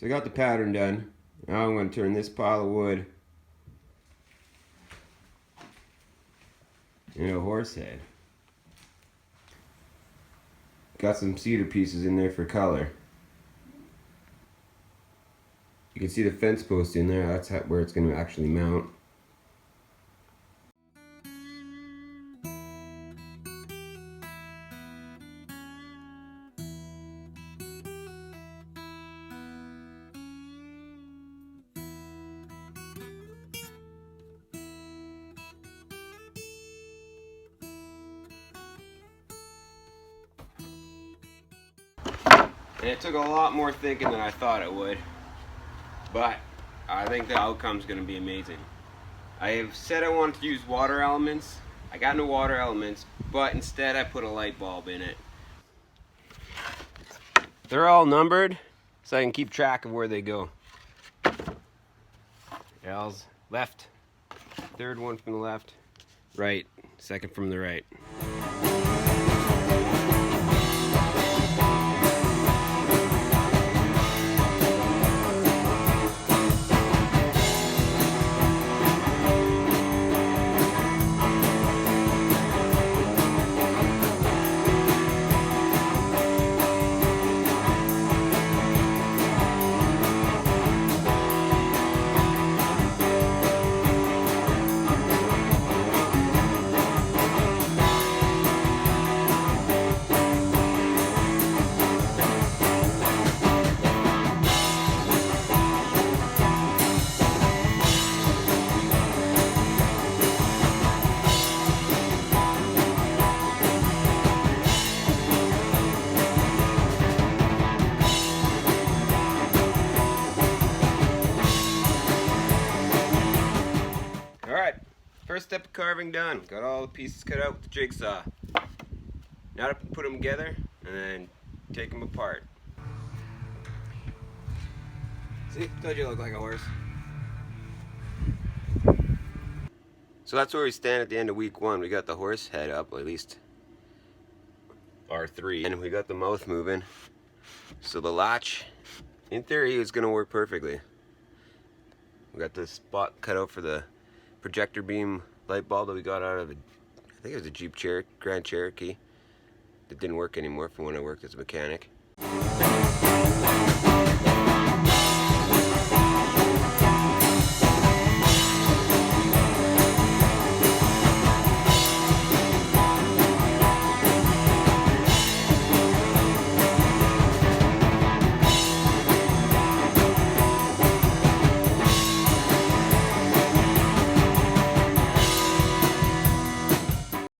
So I got the pattern done. Now I'm going to turn this pile of wood into a horse head. Got some cedar pieces in there for color. You can see the fence post in there. That's where it's going to actually mount. And it took a lot more thinking than I thought it would, but I think the outcome's going to be amazing. I have said I wanted to use water elements. I got no water elements, but instead I put a light bulb in it. They're all numbered, so I can keep track of where they go. L's left, third one from the left, right, second from the right. Alright, first step of carving done. Got all the pieces cut out with the jigsaw. Now to put them together and then take them apart. See, told you I look like a horse. So that's where we stand at the end of week 1. We got the horse head up, at least R3, and we got the mouth moving. So the latch, in theory, is going to work perfectly. We got the spot cut out for the projector beam light bulb that we got out of I think it was a Jeep Grand Cherokee that didn't work anymore from when I worked as a mechanic.